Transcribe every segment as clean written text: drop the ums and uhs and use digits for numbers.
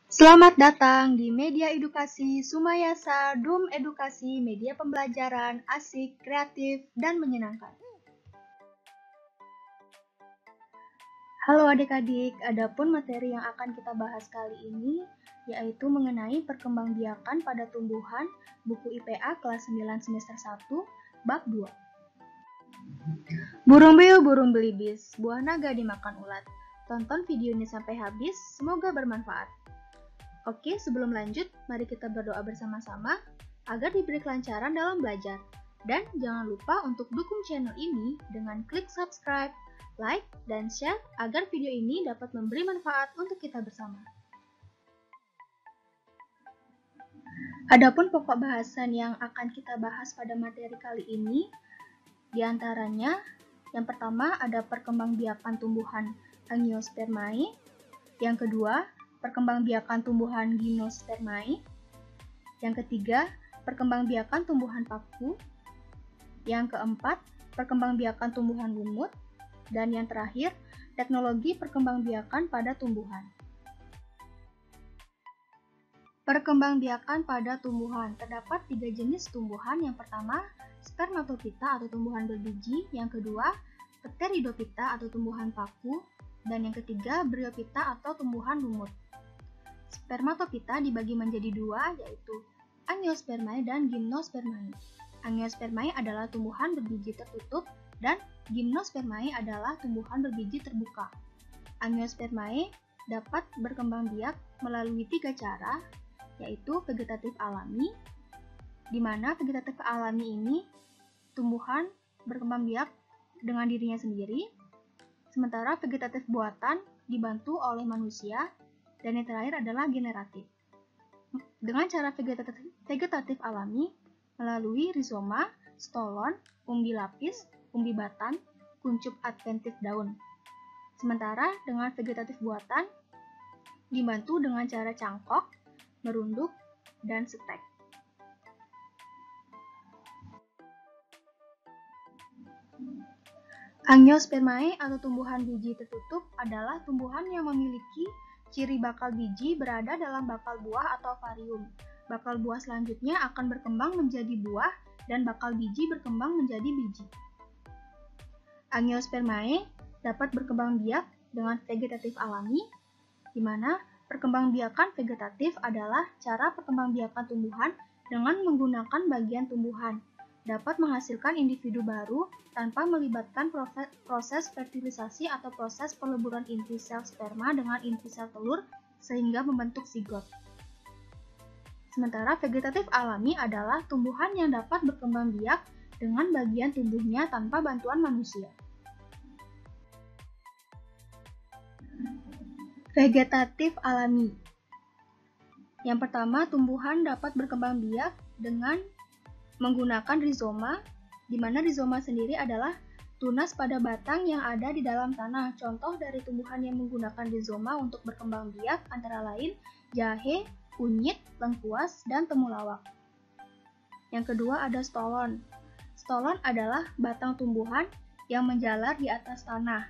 Selamat datang di Media Edukasi Sumayasa Dum Edukasi Media Pembelajaran asik, kreatif, dan menyenangkan. Halo adik-adik, adapun materi yang akan kita bahas kali ini yaitu mengenai perkembangbiakan pada tumbuhan buku IPA kelas 9 semester 1 bab 2. Burung beo burung belibis, buah naga dimakan ulat. Tonton video ini sampai habis, semoga bermanfaat. Oke, sebelum lanjut, mari kita berdoa bersama-sama agar diberi kelancaran dalam belajar. Dan jangan lupa untuk dukung channel ini dengan klik subscribe, like, dan share agar video ini dapat memberi manfaat untuk kita bersama. Adapun pokok bahasan yang akan kita bahas pada materi kali ini, diantaranya yang pertama ada perkembangbiakan tumbuhan Angiospermae, yang kedua perkembangbiakan tumbuhan Gymnospermae, yang ketiga perkembangbiakan tumbuhan paku, yang keempat perkembangbiakan tumbuhan lumut, dan yang terakhir teknologi perkembangbiakan pada tumbuhan. Perkembangbiakan pada tumbuhan terdapat 3 jenis tumbuhan. Yang pertama spermatofita atau tumbuhan berbiji, yang kedua pteridopita atau tumbuhan paku, dan yang ketiga bryopita atau tumbuhan lumut. Spermatofita dibagi menjadi dua, yaitu Angiospermae dan Gymnospermae. Angiospermae adalah tumbuhan berbiji tertutup dan Gymnospermae adalah tumbuhan berbiji terbuka. Angiospermae dapat berkembang biak melalui 3 cara, yaitu vegetatif alami, di mana vegetatif alami ini tumbuhan berkembang biak dengan dirinya sendiri, sementara vegetatif buatan dibantu oleh manusia, dan yang terakhir adalah generatif. Dengan cara vegetatif alami melalui rizoma, stolon, umbi lapis, umbi batang, kuncup adventif daun. Sementara dengan vegetatif buatan dibantu dengan cara cangkok, merunduk, dan stek. Angiospermae atau tumbuhan biji tertutup adalah tumbuhan yang memiliki ciri bakal biji berada dalam bakal buah atau varium. Bakal buah selanjutnya akan berkembang menjadi buah dan bakal biji berkembang menjadi biji. Angiospermae dapat berkembang biak dengan vegetatif alami, di mana perkembangbiakan vegetatif adalah cara perkembangbiakan tumbuhan dengan menggunakan bagian tumbuhan, dapat menghasilkan individu baru tanpa melibatkan proses fertilisasi atau proses peleburan inti sel sperma dengan inti sel telur sehingga membentuk zigot. Sementara vegetatif alami adalah tumbuhan yang dapat berkembang biak dengan bagian tubuhnya tanpa bantuan manusia. Vegetatif alami. Yang pertama, tumbuhan dapat berkembang biak dengan menggunakan rizoma, di mana rizoma sendiri adalah tunas pada batang yang ada di dalam tanah. Contoh dari tumbuhan yang menggunakan rizoma untuk berkembang biak antara lain jahe, kunyit, lengkuas, dan temulawak. Yang kedua ada stolon. Stolon adalah batang tumbuhan yang menjalar di atas tanah.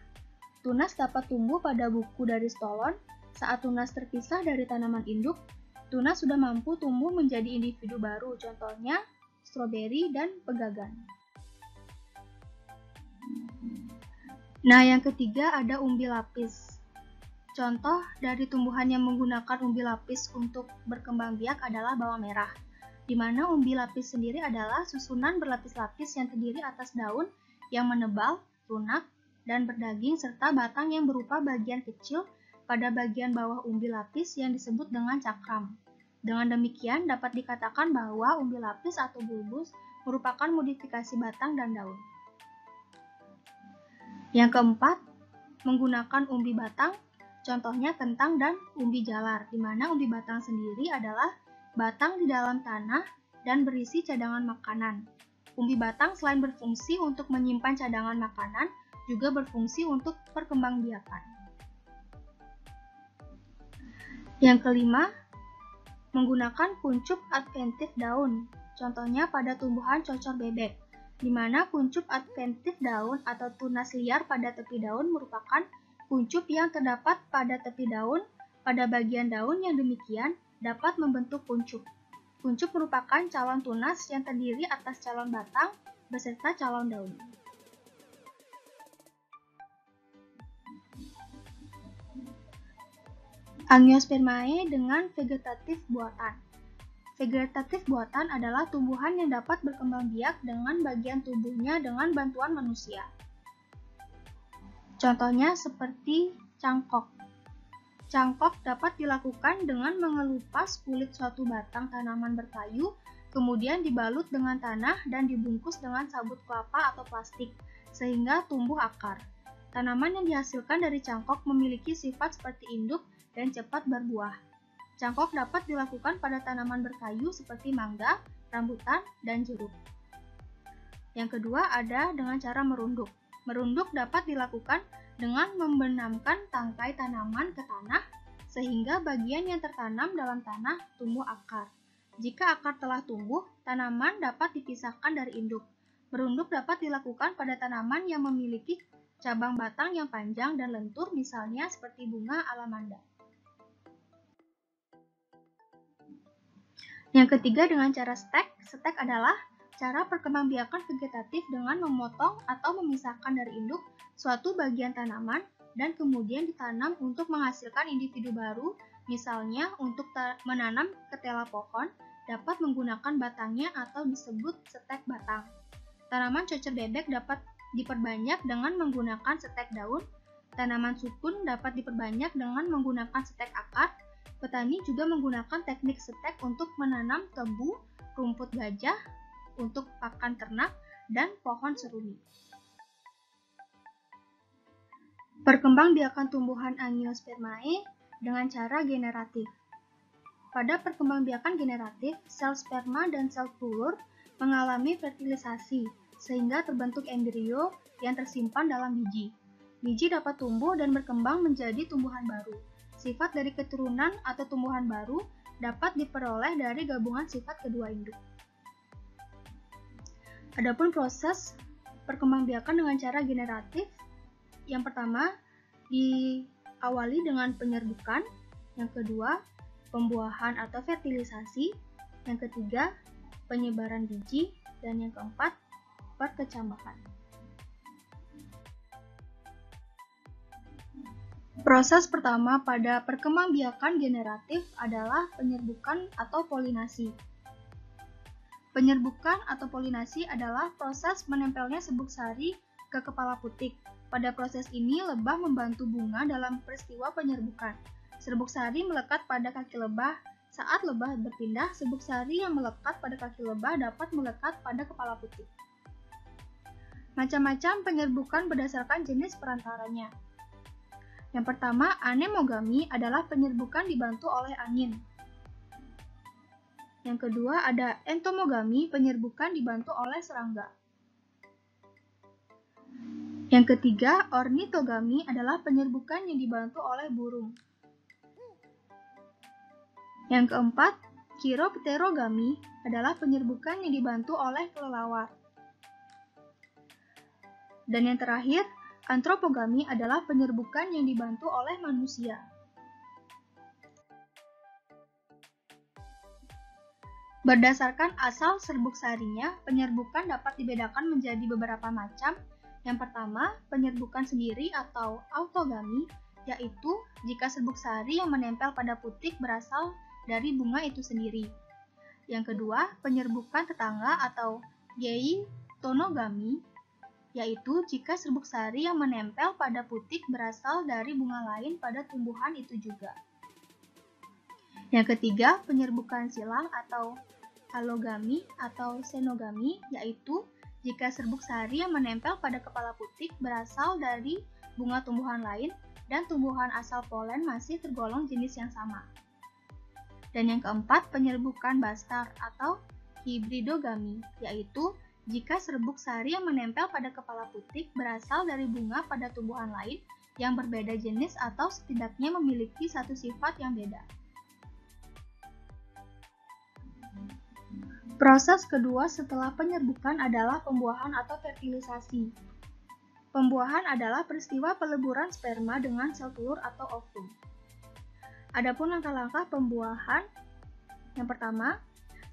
Tunas dapat tumbuh pada buku dari stolon. Saat tunas terpisah dari tanaman induk, tunas sudah mampu tumbuh menjadi individu baru, contohnya stroberi dan pegagan. Nah, yang ketiga ada umbi lapis. Contoh dari tumbuhan yang menggunakan umbi lapis untuk berkembang biak adalah bawang merah, di mana umbi lapis sendiri adalah susunan berlapis-lapis yang terdiri atas daun yang menebal, lunak, dan berdaging serta batang yang berupa bagian kecil pada bagian bawah umbi lapis yang disebut dengan cakram. Dengan demikian dapat dikatakan bahwa umbi lapis atau bulbus merupakan modifikasi batang dan daun. Yang keempat, menggunakan umbi batang, contohnya kentang dan umbi jalar, di mana umbi batang sendiri adalah batang di dalam tanah dan berisi cadangan makanan. Umbi batang selain berfungsi untuk menyimpan cadangan makanan, juga berfungsi untuk perkembangbiakan. Yang kelima, menggunakan kuncup adventif daun, contohnya pada tumbuhan cocor bebek, di mana kuncup adventif daun atau tunas liar pada tepi daun merupakan kuncup yang terdapat pada tepi daun Pada bagian daun yang demikian dapat membentuk kuncup. Kuncup merupakan calon tunas yang terdiri atas calon batang beserta calon daun. Angiospermae dengan vegetatif buatan. Vegetatif buatan adalah tumbuhan yang dapat berkembang biak dengan bagian tubuhnya dengan bantuan manusia. Contohnya seperti cangkok. Cangkok dapat dilakukan dengan mengelupas kulit suatu batang tanaman berkayu, kemudian dibalut dengan tanah dan dibungkus dengan sabut kelapa atau plastik, sehingga tumbuh akar. Tanaman yang dihasilkan dari cangkok memiliki sifat seperti induk dan cepat berbuah. Cangkok dapat dilakukan pada tanaman berkayu seperti mangga, rambutan, dan jeruk. Yang kedua ada dengan cara merunduk. Merunduk dapat dilakukan dengan membenamkan tangkai tanaman ke tanah sehingga bagian yang tertanam dalam tanah tumbuh akar. Jika akar telah tumbuh, tanaman dapat dipisahkan dari induk. Merunduk dapat dilakukan pada tanaman yang memiliki cabang batang yang panjang dan lentur, misalnya seperti bunga alamanda. Yang ketiga dengan cara stek. Stek adalah cara perkembangbiakan vegetatif dengan memotong atau memisahkan dari induk suatu bagian tanaman dan kemudian ditanam untuk menghasilkan individu baru, misalnya untuk menanam ketela pohon, dapat menggunakan batangnya atau disebut stek batang. Tanaman cocor bebek dapat diperbanyak dengan menggunakan stek daun. Tanaman sukun dapat diperbanyak dengan menggunakan stek akar. Petani juga menggunakan teknik stek untuk menanam tebu, rumput gajah, untuk pakan ternak, dan pohon seruni. Perkembangbiakan tumbuhan Angiospermae dengan cara generatif. Pada perkembangbiakan generatif, sel sperma dan sel telur mengalami fertilisasi, sehingga terbentuk embrio yang tersimpan dalam biji. Biji dapat tumbuh dan berkembang menjadi tumbuhan baru. Sifat dari keturunan atau tumbuhan baru dapat diperoleh dari gabungan sifat kedua induk. Adapun proses perkembangbiakan dengan cara generatif, yang pertama diawali dengan penyerbukan, yang kedua pembuahan atau fertilisasi, yang ketiga penyebaran biji, dan yang keempat perkecambahan. Proses pertama pada perkembangbiakan generatif adalah penyerbukan atau polinasi. Penyerbukan atau polinasi adalah proses menempelnya serbuk sari ke kepala putik. Pada proses ini, lebah membantu bunga dalam peristiwa penyerbukan. Serbuk sari melekat pada kaki lebah. Saat lebah berpindah, serbuk sari yang melekat pada kaki lebah dapat melekat pada kepala putik. Macam-macam penyerbukan berdasarkan jenis perantaranya. Yang pertama, anemogami adalah penyerbukan dibantu oleh angin. Yang kedua, ada entomogami, penyerbukan dibantu oleh serangga. Yang ketiga, ornitogami adalah penyerbukan yang dibantu oleh burung. Yang keempat, chiropterogami adalah penyerbukan yang dibantu oleh kelelawar. Dan yang terakhir, antropogami adalah penyerbukan yang dibantu oleh manusia. Berdasarkan asal serbuk sarinya, penyerbukan dapat dibedakan menjadi beberapa macam. Yang pertama, penyerbukan sendiri atau autogami, yaitu jika serbuk sari yang menempel pada putik berasal dari bunga itu sendiri. Yang kedua, penyerbukan tetangga atau geitonogami, yaitu jika serbuk sari yang menempel pada putik berasal dari bunga lain pada tumbuhan itu juga. Yang ketiga, penyerbukan silang atau alogami atau xenogami, yaitu jika serbuk sari yang menempel pada kepala putik berasal dari bunga tumbuhan lain dan tumbuhan asal polen masih tergolong jenis yang sama. Dan yang keempat, penyerbukan bastar atau hibridogami, yaitu jika serbuk sari yang menempel pada kepala putik berasal dari bunga pada tumbuhan lain yang berbeda jenis atau setidaknya memiliki satu sifat yang beda. Proses kedua setelah penyerbukan adalah pembuahan atau fertilisasi. Pembuahan adalah peristiwa peleburan sperma dengan sel telur atau ovum. Adapun langkah-langkah pembuahan, yang pertama,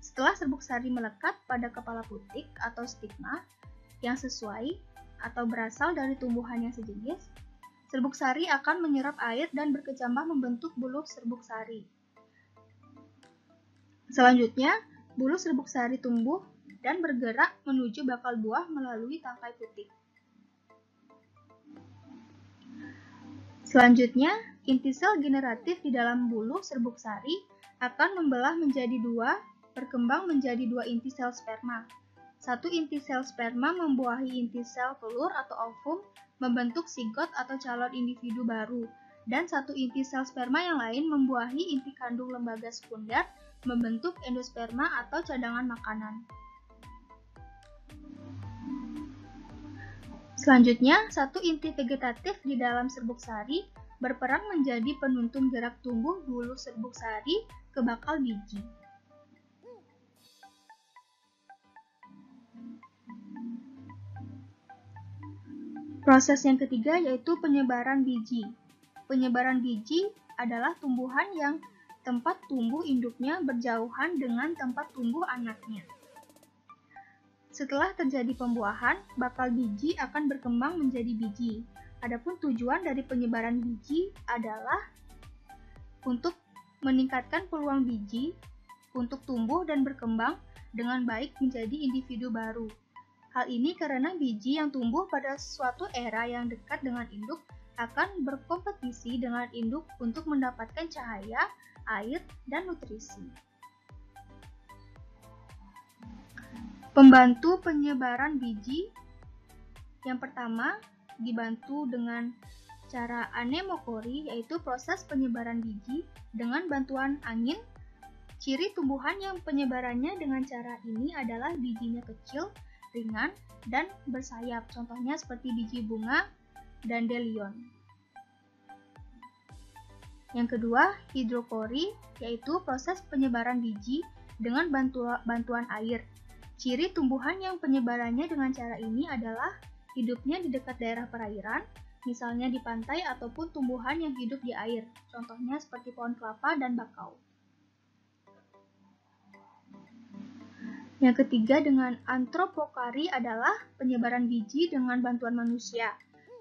setelah serbuk sari melekat pada kepala putik atau stigma yang sesuai atau berasal dari tumbuhan yang sejenis, serbuk sari akan menyerap air dan berkecambah membentuk bulu serbuk sari. Selanjutnya, bulu serbuk sari tumbuh dan bergerak menuju bakal buah melalui tangkai putik. Selanjutnya, inti sel generatif di dalam bulu serbuk sari akan membelah menjadi dua, berkembang menjadi dua inti sel sperma. Satu inti sel sperma membuahi inti sel telur atau ovum, membentuk sigot atau calon individu baru, dan satu inti sel sperma yang lain membuahi inti kandung lembaga sekunder, membentuk endosperma atau cadangan makanan. Selanjutnya, satu inti vegetatif di dalam serbuk sari berperan menjadi penuntun gerak tumbuh bulu serbuk sari ke bakal biji. Proses yang ketiga yaitu penyebaran biji. Penyebaran biji adalah tumbuhan yang tempat tumbuh induknya berjauhan dengan tempat tumbuh anaknya. Setelah terjadi pembuahan, bakal biji akan berkembang menjadi biji. Adapun tujuan dari penyebaran biji adalah untuk meningkatkan peluang biji untuk tumbuh dan berkembang dengan baik menjadi individu baru. Hal ini karena biji yang tumbuh pada suatu era yang dekat dengan induk akan berkompetisi dengan induk untuk mendapatkan cahaya, air, dan nutrisi. Pembantu penyebaran biji, yang pertama dibantu dengan cara anemokori, yaitu proses penyebaran biji dengan bantuan angin. Ciri tumbuhan yang penyebarannya dengan cara ini adalah bijinya kecil, ringan, dan bersayap, contohnya seperti biji bunga dandelion. Yang kedua, hidrokori, yaitu proses penyebaran biji dengan bantuan air. Ciri tumbuhan yang penyebarannya dengan cara ini adalah hidupnya di dekat daerah perairan, misalnya di pantai ataupun tumbuhan yang hidup di air, contohnya seperti pohon kelapa dan bakau. Yang ketiga dengan antropokari adalah penyebaran biji dengan bantuan manusia.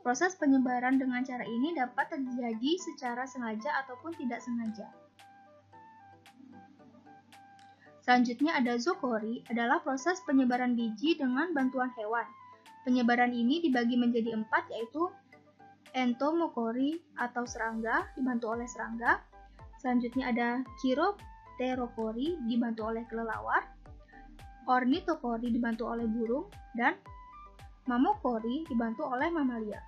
Proses penyebaran dengan cara ini dapat terjadi secara sengaja ataupun tidak sengaja. Selanjutnya ada zookori, adalah proses penyebaran biji dengan bantuan hewan. Penyebaran ini dibagi menjadi 4, yaitu entomokori atau serangga, dibantu oleh serangga. Selanjutnya ada chiropterokori, dibantu oleh kelelawar. Ornitokori dibantu oleh burung, dan mamokori dibantu oleh mamalia.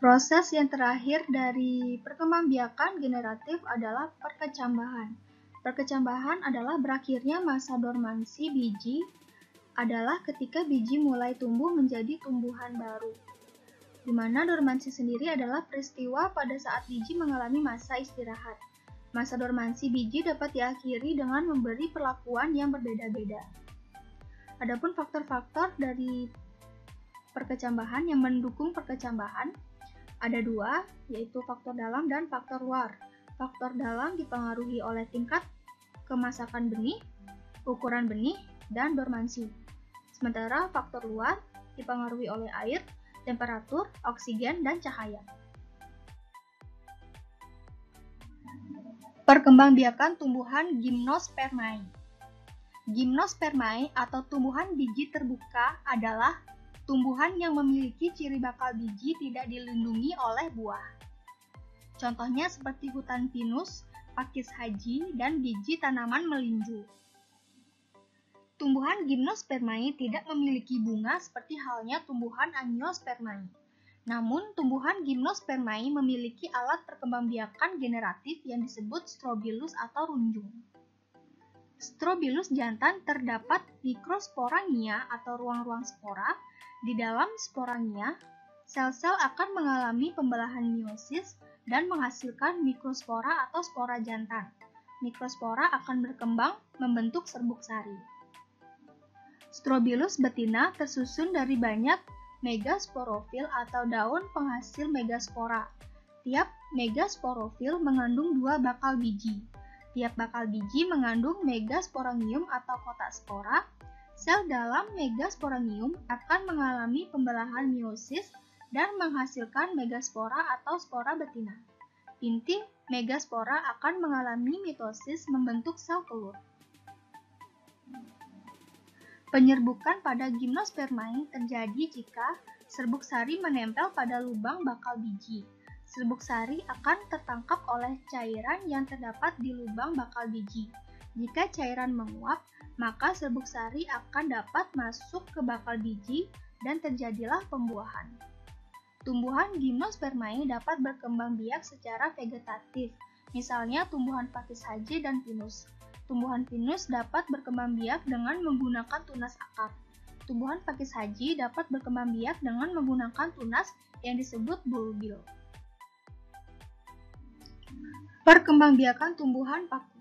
Proses yang terakhir dari perkembangbiakan generatif adalah perkecambahan. Perkecambahan adalah berakhirnya masa dormansi biji, adalah ketika biji mulai tumbuh menjadi tumbuhan baru. Di mana dormansi sendiri adalah peristiwa pada saat biji mengalami masa istirahat. Masa dormansi biji dapat diakhiri dengan memberi perlakuan yang berbeda-beda. Adapun faktor-faktor dari perkecambahan yang mendukung perkecambahan ada 2, yaitu faktor dalam dan faktor luar. Faktor dalam dipengaruhi oleh tingkat kemasakan benih, ukuran benih, dan dormansi. Sementara faktor luar dipengaruhi oleh air, temperatur, oksigen, dan cahaya. Perkembangbiakan tumbuhan gimnospermae. Gimnospermae atau tumbuhan biji terbuka adalah tumbuhan yang memiliki ciri bakal biji tidak dilindungi oleh buah. Contohnya seperti hutan pinus, pakis haji, dan biji tanaman melinju. Tumbuhan gimnospermae tidak memiliki bunga seperti halnya tumbuhan angiospermae. Namun, tumbuhan gimnospermae memiliki alat perkembangbiakan generatif yang disebut strobilus atau runjung. Strobilus jantan terdapat mikrosporangia atau ruang-ruang spora. Di dalam sporangia, sel-sel akan mengalami pembelahan meiosis dan menghasilkan mikrospora atau spora jantan. Mikrospora akan berkembang membentuk serbuk sari. Strobilus betina tersusun dari banyak megasporofil atau daun penghasil megaspora. Tiap megasporofil mengandung 2 bakal biji. Tiap bakal biji mengandung megasporangium atau kotak spora. Sel dalam megasporangium akan mengalami pembelahan meiosis dan menghasilkan megaspora atau spora betina. Inti megaspora akan mengalami mitosis membentuk sel telur. Penyerbukan pada gimnospermae terjadi jika serbuk sari menempel pada lubang bakal biji. Serbuk sari akan tertangkap oleh cairan yang terdapat di lubang bakal biji. Jika cairan menguap, maka serbuk sari akan dapat masuk ke bakal biji dan terjadilah pembuahan. Tumbuhan gimnospermae dapat berkembang biak secara vegetatif, misalnya tumbuhan pakis haji dan pinus. Tumbuhan pinus dapat berkembang biak dengan menggunakan tunas akar. Tumbuhan pakis haji dapat berkembang biak dengan menggunakan tunas yang disebut bulbil. Perkembangbiakan tumbuhan paku.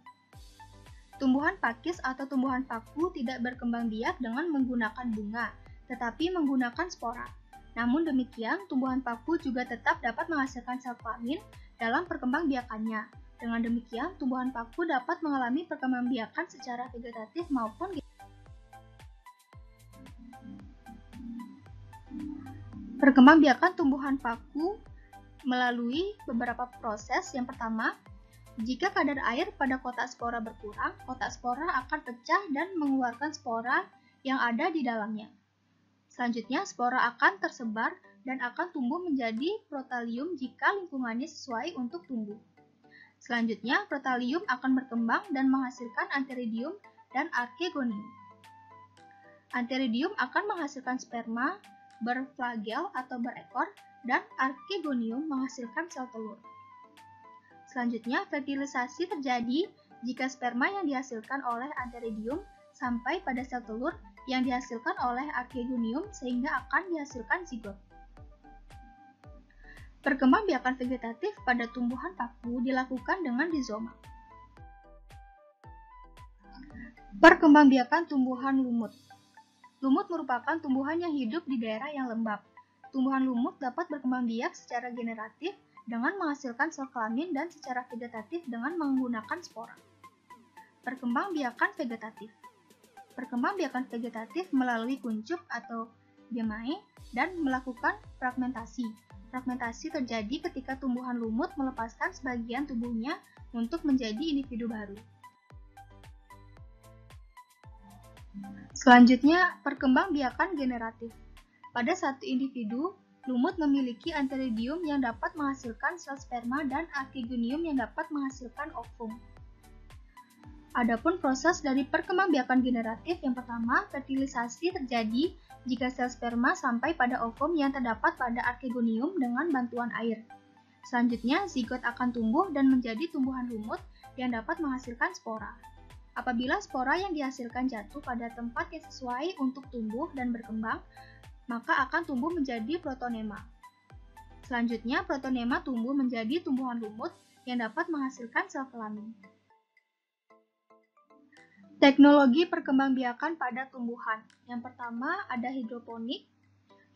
Tumbuhan pakis atau tumbuhan paku tidak berkembang biak dengan menggunakan bunga, tetapi menggunakan spora. Namun demikian, tumbuhan paku juga tetap dapat menghasilkan sel kelamin dalam perkembangbiakannya. Dengan demikian, tumbuhan paku dapat mengalami perkembangbiakan secara vegetatif maupun perkembangbiakan tumbuhan paku melalui beberapa proses. Yang pertama, jika kadar air pada kotak spora berkurang, kotak spora akan pecah dan mengeluarkan spora yang ada di dalamnya. Selanjutnya, spora akan tersebar dan akan tumbuh menjadi protalium jika lingkungannya sesuai untuk tumbuh. Selanjutnya, protalium akan berkembang dan menghasilkan antheridium dan archegonium. Antheridium akan menghasilkan sperma berflagel atau berekor, dan archegonium menghasilkan sel telur. Selanjutnya, fertilisasi terjadi jika sperma yang dihasilkan oleh antheridium sampai pada sel telur yang dihasilkan oleh archegonium sehingga akan dihasilkan zigot. Perkembangbiakan vegetatif pada tumbuhan paku dilakukan dengan rizoma. Perkembangbiakan tumbuhan lumut. Lumut merupakan tumbuhan yang hidup di daerah yang lembab. Tumbuhan lumut dapat berkembang biak secara generatif dengan menghasilkan sel kelamin dan secara vegetatif dengan menggunakan spora. Perkembangbiakan vegetatif. Perkembangbiakan vegetatif melalui kuncup atau gemae dan melakukan fragmentasi. Fragmentasi terjadi ketika tumbuhan lumut melepaskan sebagian tubuhnya untuk menjadi individu baru. Selanjutnya, perkembangbiakan generatif. Pada satu individu, lumut memiliki antheridium yang dapat menghasilkan sel sperma dan archegonium yang dapat menghasilkan ovum. Adapun proses dari perkembangbiakan generatif yang pertama, fertilisasi terjadi jika sel sperma sampai pada ovum yang terdapat pada archegonium dengan bantuan air. Selanjutnya, zigot akan tumbuh dan menjadi tumbuhan lumut yang dapat menghasilkan spora. Apabila spora yang dihasilkan jatuh pada tempat yang sesuai untuk tumbuh dan berkembang, maka akan tumbuh menjadi protonema. Selanjutnya, protonema tumbuh menjadi tumbuhan lumut yang dapat menghasilkan sel kelamin. Teknologi perkembangbiakan pada tumbuhan. Yang pertama ada hidroponik.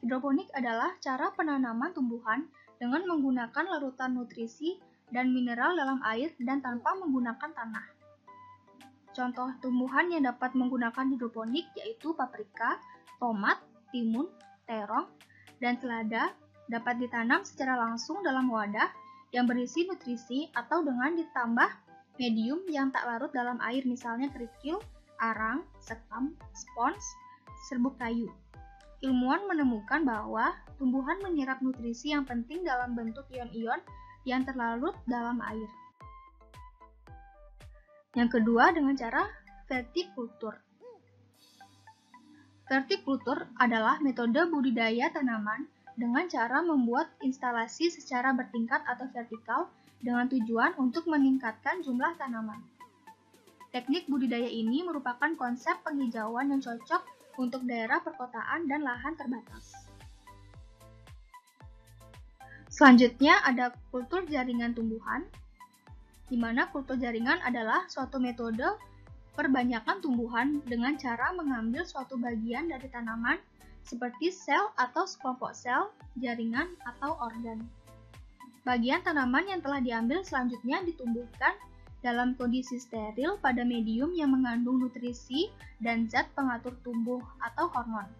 Hidroponik adalah cara penanaman tumbuhan dengan menggunakan larutan nutrisi dan mineral dalam air dan tanpa menggunakan tanah. Contoh tumbuhan yang dapat menggunakan hidroponik yaitu paprika, tomat, timun, terong, dan selada dapat ditanam secara langsung dalam wadah yang berisi nutrisi atau dengan ditambah medium yang tak larut dalam air, misalnya kerikil, arang, sekam, spons, serbuk kayu. Ilmuwan menemukan bahwa tumbuhan menyerap nutrisi yang penting dalam bentuk ion-ion yang terlarut dalam air. Yang kedua dengan cara vertikultur. Vertikultur adalah metode budidaya tanaman dengan cara membuat instalasi secara bertingkat atau vertikal dengan tujuan untuk meningkatkan jumlah tanaman. Teknik budidaya ini merupakan konsep penghijauan yang cocok untuk daerah perkotaan dan lahan terbatas. Selanjutnya ada kultur jaringan tumbuhan, di mana kultur jaringan adalah suatu metode perbanyakan tumbuhan dengan cara mengambil suatu bagian dari tanaman seperti sel atau sekelompok sel, jaringan, atau organ. Bagian tanaman yang telah diambil selanjutnya ditumbuhkan dalam kondisi steril pada medium yang mengandung nutrisi dan zat pengatur tumbuh atau hormon.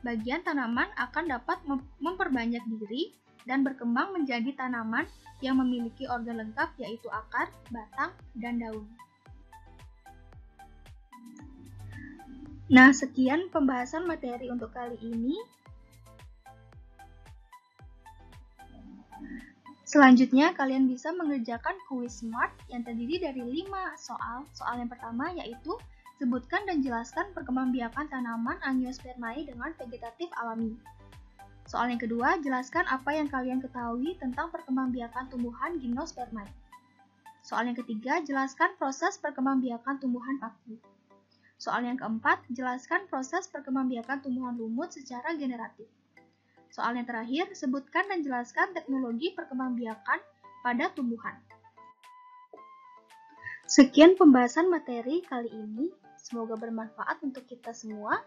Bagian tanaman akan dapat memperbanyak diri dan berkembang menjadi tanaman yang memiliki organ lengkap yaitu akar, batang, dan daun. Nah, sekian pembahasan materi untuk kali ini. Selanjutnya, kalian bisa mengerjakan kuis SMART yang terdiri dari 5 soal. Soal yang pertama yaitu, sebutkan dan jelaskan perkembangbiakan tanaman Angiospermae dengan vegetatif alami. Soal yang kedua, jelaskan apa yang kalian ketahui tentang perkembangbiakan tumbuhan Gymnospermae. Soal yang ketiga, jelaskan proses perkembangbiakan tumbuhan paku. Soal yang keempat, jelaskan proses perkembangbiakan tumbuhan lumut secara generatif. Soal yang terakhir, sebutkan dan jelaskan teknologi perkembangbiakan pada tumbuhan. Sekian pembahasan materi kali ini, semoga bermanfaat untuk kita semua.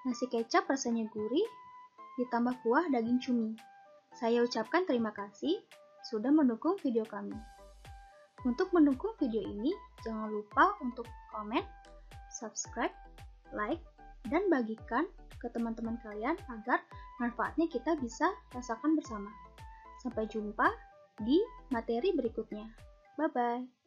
Nasi kecap rasanya gurih, ditambah kuah daging cumi. Saya ucapkan terima kasih sudah mendukung video kami. Untuk mendukung video ini, jangan lupa untuk komen, subscribe, like, dan bagikan ke teman-teman kalian agar manfaatnya kita bisa rasakan bersama. Sampai jumpa di materi berikutnya. Bye-bye.